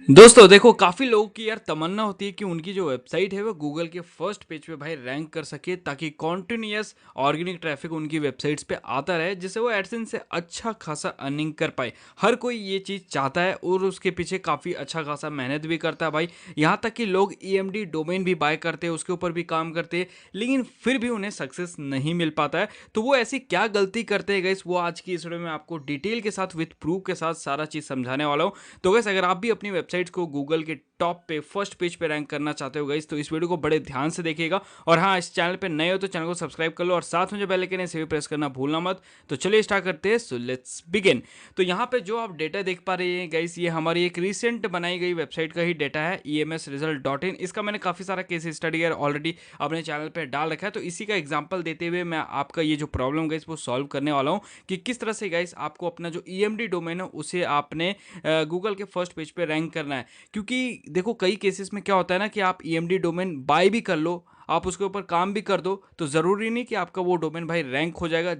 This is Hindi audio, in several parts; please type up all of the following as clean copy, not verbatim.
दोस्तों देखो, काफ़ी लोगों की यार तमन्ना होती है कि उनकी जो वेबसाइट है वो गूगल के फर्स्ट पेज पे भाई रैंक कर सके, ताकि कॉन्टिन्यूअस ऑर्गेनिक ट्रैफिक उनकी वेबसाइट्स पे आता रहे, जिससे वो एडसेंस से अच्छा खासा अर्निंग कर पाए। हर कोई ये चीज़ चाहता है और उसके पीछे काफ़ी अच्छा खासा मेहनत भी करता है भाई। यहाँ तक कि लोग ईएमडी डोमेन भी बाय करते हैं, उसके ऊपर भी काम करते हैं, लेकिन फिर भी उन्हें सक्सेस नहीं मिल पाता है। तो वो ऐसी क्या गलती करते हैं गाइस, वो आज की इस वीडियो में आपको डिटेल के साथ विथ प्रूफ के साथ सारा चीज़ समझाने वाला हूँ। तो गैस, अगर आप भी अपनी वेबसाइट्स को गूगल के टॉप पे फर्स्ट पेज पे रैंक करना चाहते हो गाइस, तो इस वीडियो को बड़े ध्यान से देखिएगा। और हाँ, इस चैनल पे नए हो तो चैनल को सब्सक्राइब कर लो और साथ में जो बेल आइकन है इसे भी प्रेस करना भूलना मत। तो चलिए स्टार्ट करते हैं। So let's begin. तो यहाँ पे जो आप डेटा देख पा रहे हैं गाइस, ये हमारी एक रिसेंट बनाई गई वेबसाइट का ही डेटा है, EMSresult.in। इसका मैंने काफ़ी सारा केस स्टडी ऑलरेडी अपने चैनल पे डाल रखा है, तो इसी का एग्जाम्पल देते हुए मैं आपका ये जो प्रॉब्लम गाइस वो सॉल्व करने वाला हूँ कि किस तरह से गाइस आपको अपना जो EMD डोमेन है उसे आपने गूगल के फर्स्ट पेज पे रैंक करना है। क्योंकि देखो, कई केसेस में क्या होता है ना कि आप ईएमडी डोमेन बाय भी कर लो, आप उसके ऊपर काम भी कर दो, तो ज़रूरी नहीं कि आपका वो डोमेन भाई रैंक हो जाएगा।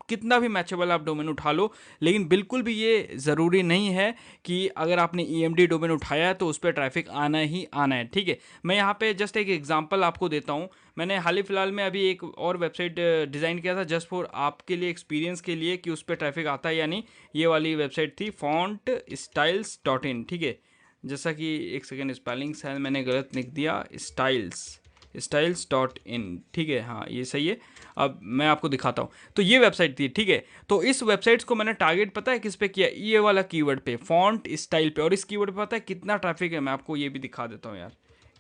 कितना भी मैचेबल आप डोमेन उठा लो, लेकिन बिल्कुल भी ये ज़रूरी नहीं है कि अगर आपने ईएमडी डोमेन उठाया है तो उस पर ट्रैफिक आना ही आना है। ठीक है, मैं यहाँ पे जस्ट एक एग्जांपल आपको देता हूँ। मैंने हाल ही फिलहाल में अभी एक और वेबसाइट डिज़ाइन किया था जस्ट फॉर आपके लिए, एक्सपीरियंस के लिए, कि उस पर ट्रैफिक आता है या नहीं। ये वाली वेबसाइट थी fontstyles.in। ठीक है, जैसा कि एक सेकेंड, स्पेलिंग शायद मैंने गलत लिख दिया, स्टाइल्स.in। ठीक है, हाँ ये सही है। अब मैं आपको दिखाता हूँ। तो ये वेबसाइट थी, ठीक है। तो इस वेबसाइट्स को मैंने टारगेट पता है किस पे किया, ये वाला कीवर्ड पे, फॉन्ट स्टाइल पे। और इस कीवर्ड पे पता है कितना ट्रैफिक है, मैं आपको ये भी दिखा देता हूँ यार।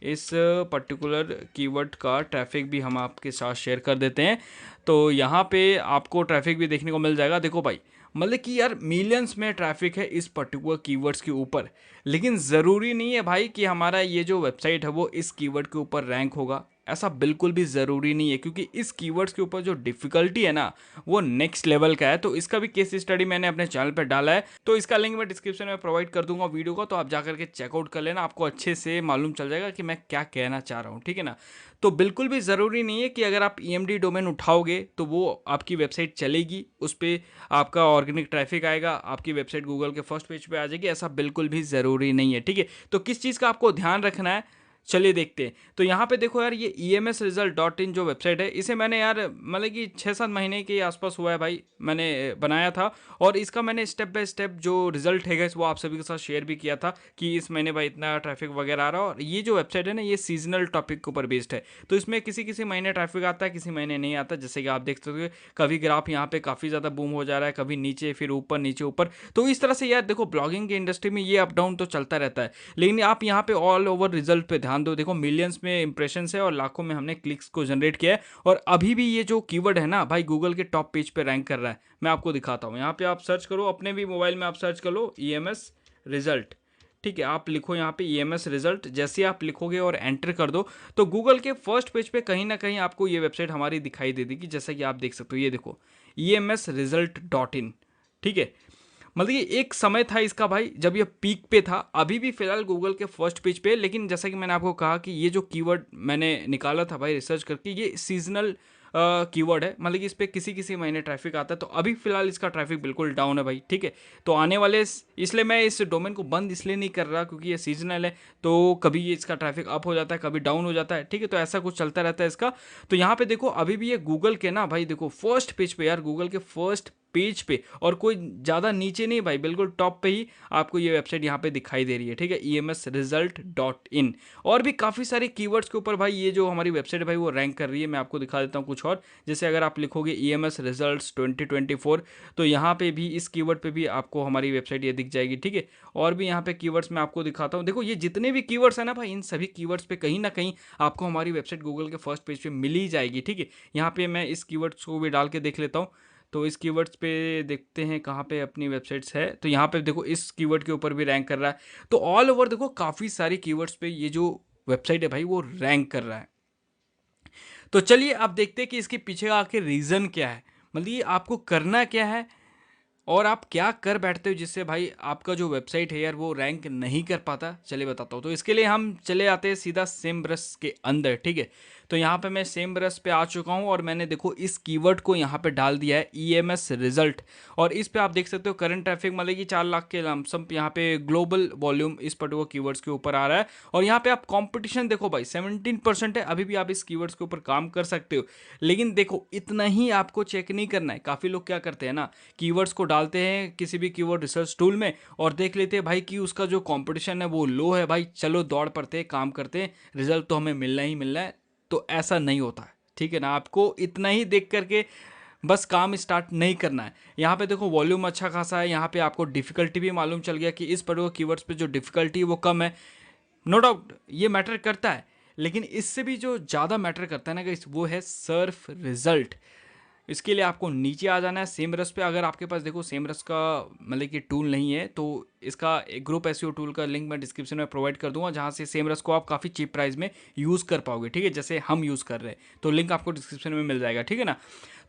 इस पर्टिकुलर कीवर्ड का ट्रैफिक भी हम आपके साथ शेयर कर देते हैं, तो यहाँ पे आपको ट्रैफिक भी देखने को मिल जाएगा। देखो भाई, मतलब कि यार मिलियंस में ट्रैफिक है इस पर्टिकुलर कीवर्ड्स के ऊपर। लेकिन ज़रूरी नहीं है भाई कि हमारा ये जो वेबसाइट है वो इस कीवर्ड के ऊपर रैंक होगा, ऐसा बिल्कुल भी ज़रूरी नहीं है, क्योंकि इस कीवर्ड्स के ऊपर जो डिफ़िकल्टी है ना, वो नेक्स्ट लेवल का है। तो इसका भी केस स्टडी मैंने अपने चैनल पर डाला है, तो इसका लिंक मैं डिस्क्रिप्शन में प्रोवाइड कर दूंगा वीडियो का, तो आप जाकर के चेकआउट कर लेना, आपको अच्छे से मालूम चल जाएगा कि मैं क्या कहना चाह रहा हूँ। ठीक है ना। तो बिल्कुल भी ज़रूरी नहीं है कि अगर आप ईएमडी डोमेन उठाओगे तो वो आपकी वेबसाइट चलेगी, उस पर आपका ऑर्गेनिक ट्रैफिक आएगा, आपकी वेबसाइट गूगल के फर्स्ट पेज पे आ जाएगी, ऐसा बिल्कुल भी ज़रूरी नहीं है। ठीक है, तो किस चीज़ का आपको ध्यान रखना है, चलिए देखते हैं। तो यहाँ पे देखो यार, ये EMSresult.in जो वेबसाइट है, इसे मैंने यार मतलब कि 6-7 महीने के आसपास हुआ है भाई, मैंने बनाया था। और इसका मैंने स्टेप बाय स्टेप जो रिजल्ट है वो आप सभी के साथ शेयर भी किया था कि इस महीने भाई इतना ट्रैफिक वगैरह आ रहा है। और ये जो वेबसाइट है ना, ये सीजनल टॉपिक के ऊपर बेस्ड है, तो इसमें किसी किसी महीने ट्रैफिक आता है, किसी महीने नहीं आता। जैसे कि आप देख सकते हो, कभी ग्राफ यहाँ पे काफ़ी ज़्यादा बूम हो जा रहा है, कभी नीचे, फिर ऊपर, नीचे, ऊपर। तो इस तरह से यार देखो, ब्लॉगिंग की इंडस्ट्री में ये अप डाउन तो चलता रहता है। लेकिन आप यहाँ पे ऑल ओवर रिजल्ट पे ध्यान दो। देखो, मिलियंस में इंप्रेशन है और लाखों में हमने क्लिक्स को जनरेट किया है, और अभी भी ये जो कीवर्ड है ना भाई, गूगल के टॉप पेज पे रैंक कर रहा है। मैं आपको दिखाता हूँ, यहाँ पे आप सर्च करो, अपने भी मोबाइल में आप सर्च कर लो EMS रिजल्ट। ठीक है, आप लिखो यहाँ पे EMS रिजल्ट, जैसे आप लिखोगे और एंटर कर दो, तो गूगल के फर्स्ट पेज पे कहीं ना कहीं आपको ये वेबसाइट हमारी दिखाई दे देगी, जैसा कि आप देख सकते हो। ये देखो, EMSresult.in। ठीक है, मतलब ये एक समय था इसका भाई जब ये पीक पे था, अभी भी फिलहाल गूगल के फर्स्ट पेज पे। लेकिन जैसा कि मैंने आपको कहा कि ये जो कीवर्ड मैंने निकाला था भाई रिसर्च करके, ये सीजनल कीवर्ड है, मतलब कि इस पर किसी किसी महीने ट्रैफिक आता है। तो अभी फिलहाल इसका ट्रैफिक बिल्कुल डाउन है भाई। ठीक है, तो आने वाले, इसलिए मैं इस डोमेन को बंद इसलिए नहीं कर रहा क्योंकि ये सीजनल है, तो कभी ये इसका ट्रैफिक अप हो जाता है, कभी डाउन हो जाता है। ठीक है, तो ऐसा कुछ चलता रहता है इसका। तो यहाँ पे देखो, अभी भी ये गूगल के ना भाई, देखो फर्स्ट पेज पे यार, गूगल के फर्स्ट पेज पे, और कोई ज़्यादा नीचे नहीं भाई, बिल्कुल टॉप पे ही आपको ये वेबसाइट यहाँ पे दिखाई दे रही है। ठीक है, EMSresult.in। और भी काफ़ी सारे कीवर्ड्स के ऊपर भाई ये जो हमारी वेबसाइट है भाई वो रैंक कर रही है। मैं आपको दिखा देता हूँ कुछ और। जैसे अगर आप लिखोगे EMS रिजल्ट्स 2024, तो यहाँ पे भी इस कीवर्ड पे भी आपको हमारी वेबसाइट ये दिख जाएगी। ठीक है, और भी यहाँ पे कीवर्ड्स मैं आपको दिखाता हूँ। देखो, ये जितने भी कीवर्ड्स है ना भाई, इन सभी कीवर्ड्स पे कहीं ना कहीं आपको हमारी वेबसाइट गूगल के फर्स्ट पेज पे मिल ही जाएगी। ठीक है, यहाँ पे मैं इस कीवर्ड्स को भी डाल के देख लेता हूँ। तो इस कीवर्ड्स पे देखते हैं कहाँ पे अपनी वेबसाइट्स है। तो यहाँ पे देखो, इस कीवर्ड के ऊपर भी रैंक कर रहा है। तो ऑल ओवर देखो, काफ़ी सारी कीवर्ड्स पे ये जो वेबसाइट है भाई वो रैंक कर रहा है। तो चलिए आप देखते हैं कि इसके पीछे का आखिर रीज़न क्या है, मतलब ये आपको करना क्या है और आप क्या कर बैठते हो जिससे भाई आपका जो वेबसाइट है यार वो रैंक नहीं कर पाता। चलिए बताता हूँ। तो इसके लिए हम चले आते हैं सीधा सेम ब्रश के अंदर। ठीक है, तो यहाँ पे मैं सेम ब्रश पे आ चुका हूँ और मैंने देखो इस कीवर्ड को यहाँ पे डाल दिया है EMS रिजल्ट। और इस पे आप देख सकते हो करंट ट्रैफिक मतलब कि 4 लाख के लमसम यहाँ पे ग्लोबल वॉल्यूम इस पर्टिकुलर कीवर्ड्स के ऊपर आ रहा है। और यहाँ पे आप कंपटीशन देखो भाई 17% है, अभी भी आप इस कीवर्ड्स के ऊपर काम कर सकते हो। लेकिन देखो इतना ही आपको चेक नहीं करना है। काफ़ी लोग क्या करते हैं ना, कीवर्ड्स को डालते हैं किसी भी कीवर्ड रिसर्च टूल में और देख लेते हैं भाई कि उसका जो कंपटीशन है वो लो है, भाई चलो दौड़ पड़ते हैं, काम करते हैं, रिजल्ट तो हमें मिलना ही मिलना है। तो ऐसा नहीं होता है, ठीक है ना। आपको इतना ही देख करके बस काम स्टार्ट नहीं करना है। यहाँ पे देखो वॉल्यूम अच्छा खासा है, यहाँ पे आपको डिफिकल्टी भी मालूम चल गया कि इस पर्टिकुलर कीवर्ड्स पे जो डिफिकल्टी है वो कम है। नो डाउट ये मैटर करता है, लेकिन इससे भी जो ज़्यादा मैटर करता है ना गाइस वो है सर्फ रिजल्ट। इसके लिए आपको नीचे आ जाना है सेमरस पे। अगर आपके पास देखो सेमरस का मतलब कि टूल नहीं है तो इसका एक ग्रुप एसईओ टूल का लिंक मैं डिस्क्रिप्शन में प्रोवाइड कर दूंगा, जहाँ से सेमरस को आप काफ़ी चीप प्राइस में यूज़ कर पाओगे, ठीक है, जैसे हम यूज़ कर रहे हैं। तो लिंक आपको डिस्क्रिप्शन में मिल जाएगा, ठीक है ना।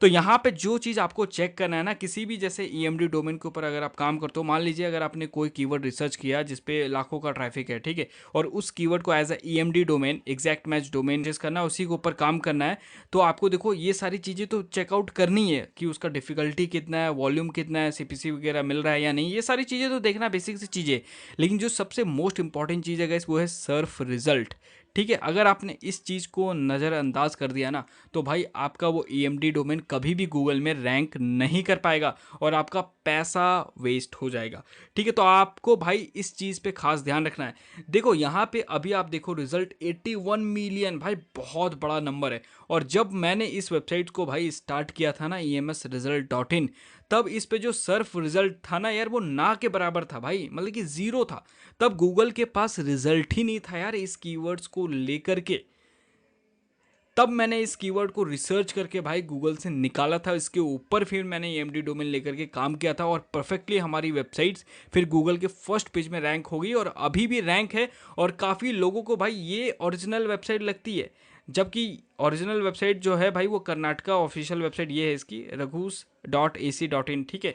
तो यहाँ पे जो चीज़ आपको चेक करना है ना, किसी भी जैसे EMD डोमेन के ऊपर अगर आप काम करते हो, मान लीजिए अगर आपने कोई कीवर्ड रिसर्च किया जिसपे लाखों का ट्रैफिक है, ठीक है, और उस कीवर्ड को as a EMD domain, exact match domain जिस करना है उसी के ऊपर काम करना है। तो आपको देखो ये सारी चीज़ें तो चेकआउट करनी है कि उसका डिफिकल्टी कितना है, वॉल्यूम कितना है, CPC वगैरह मिल रहा है या नहीं, ये सारी चीज़ें तो देखना बेसिक सी चीज़ें। लेकिन जो सबसे मोस्ट इंपॉर्टेंट चीज़ है गाइस वो है सर्फ रिजल्ट, ठीक है। अगर आपने इस चीज़ को नज़रअंदाज कर दिया ना तो भाई आपका वो EMD डोमेन कभी भी गूगल में रैंक नहीं कर पाएगा और आपका पैसा वेस्ट हो जाएगा, ठीक है। तो आपको भाई इस चीज़ पे खास ध्यान रखना है। देखो यहाँ पे अभी आप देखो रिजल्ट 81 मिलियन, भाई बहुत बड़ा नंबर है। और जब मैंने इस वेबसाइट को भाई स्टार्ट किया था ना EMSresult.in, तब इस पे जो सर्फ रिजल्ट था ना यार वो ना के बराबर था भाई, मतलब कि ज़ीरो था। तब गूगल के पास रिजल्ट ही नहीं था यार इस कीवर्ड्स को लेकर के। तब मैंने इस कीवर्ड को रिसर्च करके भाई गूगल से निकाला था, इसके ऊपर फिर मैंने EMD डोमेन लेकर के काम किया था और परफेक्टली हमारी वेबसाइट्स फिर गूगल के फर्स्ट पेज में रैंक हो गई और अभी भी रैंक है। और काफ़ी लोगों को भाई ये ओरिजिनल वेबसाइट लगती है, जबकि ओरिजिनल वेबसाइट जो है भाई वो कर्नाटका ऑफिशियल वेबसाइट ये है इसकी, रघुस.ac.in, ठीक है।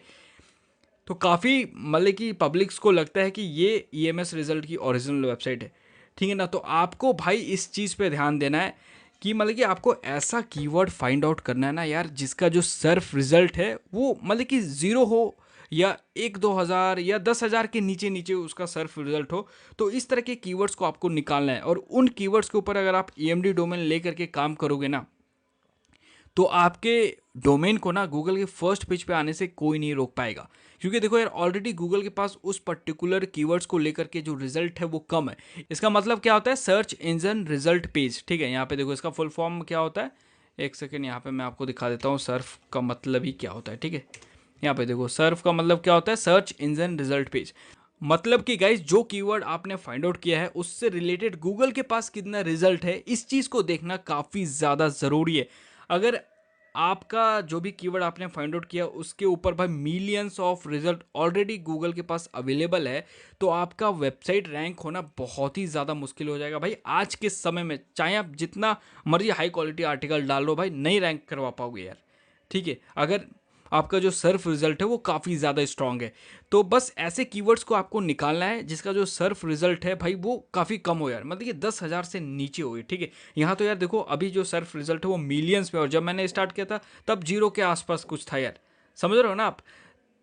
तो काफ़ी मतलब कि पब्लिक्स को लगता है कि ये EMS रिजल्ट की ओरिजिनल वेबसाइट है, ठीक है ना। तो आपको भाई इस चीज़ पे ध्यान देना है कि मतलब कि आपको ऐसा कीवर्ड फाइंड आउट करना है ना यार जिसका जो सर्फ रिजल्ट है वो मतलब कि ज़ीरो हो या 1-2 हज़ार या 10 हज़ार के नीचे नीचे उसका सर्फ रिजल्ट हो। तो इस तरह के कीवर्ड्स को आपको निकालना है और उन कीवर्ड्स के ऊपर अगर आप EMD डोमेन लेकर के काम करोगे ना तो आपके डोमेन को ना गूगल के फर्स्ट पेज पे आने से कोई नहीं रोक पाएगा। क्योंकि देखो यार ऑलरेडी गूगल के पास उस पर्टिकुलर कीवर्ड्स को लेकर के जो रिजल्ट है वो कम है। इसका मतलब क्या होता है, सर्च इंजन रिजल्ट पेज, ठीक है। यहाँ पे देखो इसका फुल फॉर्म क्या होता है, एक सेकेंड यहाँ पे मैं आपको दिखा देता हूँ सर्फ का मतलब ही क्या होता है, ठीक है। यहाँ पे देखो सर्फ का मतलब क्या होता है, सर्च इंजन रिजल्ट पेज। मतलब कि गाइस जो कीवर्ड आपने फाइंड आउट किया है उससे रिलेटेड गूगल के पास कितना रिजल्ट है, इस चीज़ को देखना काफ़ी ज़्यादा ज़रूरी है। अगर आपका जो भी कीवर्ड आपने फाइंड आउट किया उसके ऊपर भाई millions of result already Google के पास अवेलेबल है तो आपका वेबसाइट रैंक होना बहुत ही ज़्यादा मुश्किल हो जाएगा भाई। आज के समय में चाहे आप जितना मर्जी हाई क्वालिटी आर्टिकल डाल लो भाई नहीं रैंक करवा पाओगे यार, ठीक है, अगर आपका जो सर्फ रिजल्ट है वो काफ़ी ज़्यादा स्ट्रांग है। तो बस ऐसे कीवर्ड्स को आपको निकालना है जिसका जो सर्फ रिजल्ट है भाई वो काफ़ी कम हो यार, मतलब कि 10 हज़ार से नीचे हो, ठीक है। यहाँ तो यार देखो अभी जो सर्फ रिजल्ट है वो मिलियंस में, और जब मैंने स्टार्ट किया था तब जीरो के आसपास कुछ था यार, समझ रहे हो ना आप।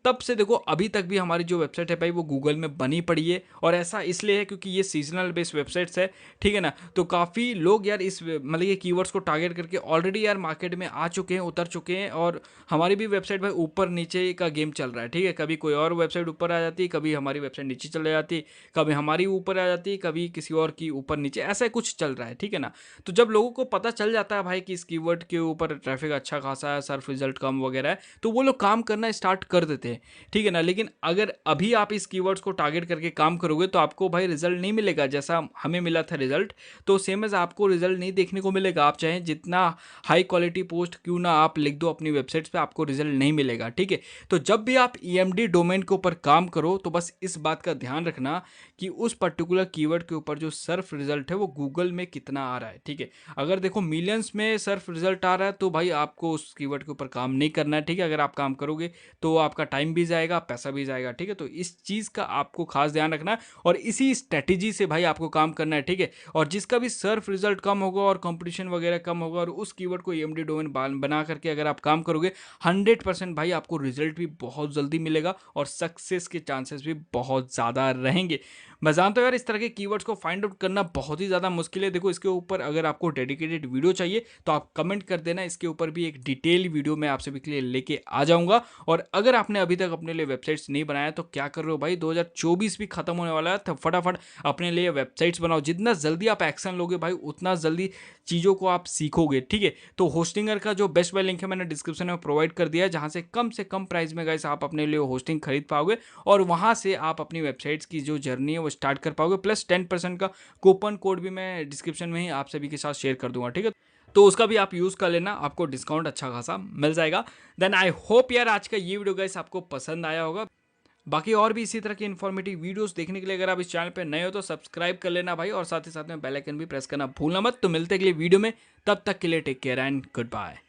तब से देखो अभी तक भी हमारी जो वेबसाइट है भाई वो गूगल में बनी पड़ी है। और ऐसा इसलिए है क्योंकि ये सीजनल बेस्ड वेबसाइट्स है, ठीक है ना। तो काफ़ी लोग यार इस मतलब ये कीवर्ड्स को टारगेट करके ऑलरेडी यार मार्केट में आ चुके हैं, उतर चुके हैं। और हमारी भी वेबसाइट भाई ऊपर नीचे का गेम चल रहा है, ठीक है। कभी कोई और वेबसाइट ऊपर आ जाती है, कभी हमारी वेबसाइट नीचे चले जाती है, कभी हमारी ऊपर आ जाती है, कभी किसी और की ऊपर नीचे, ऐसा कुछ चल रहा है, ठीक है ना। तो जब लोगों को पता चल जाता है भाई कि इस कीवर्ड के ऊपर ट्रैफिक अच्छा खासा है, सर्फ रिजल्ट कम वगैरह है, तो वो लोग काम करना स्टार्ट कर देते हैं, ठीक है ना। लेकिन अगर अभी आप इस कीवर्ड्स को टारगेट करके काम करोगे तो आपको भाई रिजल्ट नहीं मिलेगा जैसा हमें मिला था रिजल्ट। तो सेम एज आपको रिजल्ट नहीं देखने को मिलेगा, आप चाहे जितना हाई क्वालिटी पोस्ट क्यों ना आप लिख दो अपनी वेबसाइट्स पे, आपको रिजल्ट नहीं मिलेगा, ठीक है। तो जब भी आप EMD डोमेन के ऊपर काम करो तो बस इस बात का ध्यान रखना कि उस पर्टिकुलर कीवर्ड के ऊपर जो सर्फ रिजल्ट है वो गूगल में कितना आ रहा है, ठीक है। अगर देखो मिलियंस में सर्फ रिजल्ट आ रहा है तो भाई आपको उस कीवर्ड के ऊपर काम नहीं करना है, ठीक है। अगर आप काम करोगे तो आपका टाइम टाइम भी जाएगा, पैसा भी जाएगा, ठीक है। तो इस चीज़ का आपको खास ध्यान रखना है और इसी स्ट्रेटेजी से भाई आपको काम करना है, ठीक है। और जिसका भी सर्फ रिजल्ट कम होगा और कंपटीशन वगैरह कम होगा और उस कीवर्ड को ईएमडी डोमेन बना करके अगर आप काम करोगे 100% भाई आपको रिजल्ट भी बहुत जल्दी मिलेगा और सक्सेस के चांसेस भी बहुत ज़्यादा रहेंगे। मैं जानता हूँ यार इस तरह के कीवर्ड्स को फाइंड आउट करना बहुत ही ज़्यादा मुश्किल है। देखो इसके ऊपर अगर आपको डेडिकेटेड वीडियो चाहिए तो आप कमेंट कर देना, इसके ऊपर भी एक डिटेल वीडियो मैं आप सभी के लिए लेके आ जाऊंगा। और अगर आपने अभी तक अपने लिए वेबसाइट्स नहीं बनाया तो क्या कर रहे हो भाई, 2024 भी खत्म होने वाला है, तो फटाफट अपने लिए वेबसाइट्स बनाओ। जितना जल्दी आप एक्शन लोगे भाई उतना जल्दी चीज़ों को आप सीखोगे, ठीक है। तो होस्टिंगर का जो बेस्ट बाय लिंक है मैंने डिस्क्रिप्शन में प्रोवाइड कर दिया है, जहां से कम प्राइस में गाइस आप अपने लिए होस्टिंग खरीद पाओगे और वहां से आप अपनी वेबसाइट्स की जो जर्नी है वो स्टार्ट कर पाओगे। प्लस 10% का कूपन कोड भी मैं डिस्क्रिप्शन में ही आप सभी के साथ शेयर कर दूंगा, ठीक है। तो उसका भी आप यूज़ कर लेना, आपको डिस्काउंट अच्छा खासा मिल जाएगा। देन आई होप यार आज का ये वीडियो गाइस आपको पसंद आया होगा। बाकी और भी इसी तरह की इन्फॉर्मेटिव वीडियोस देखने के लिए अगर आप इस चैनल पे नए हो तो सब्सक्राइब कर लेना भाई, और साथ ही साथ में बेल आइकन भी प्रेस करना भूलना मत। तो मिलते हैं अगले वीडियो में, तब तक के लिए take care and good bye.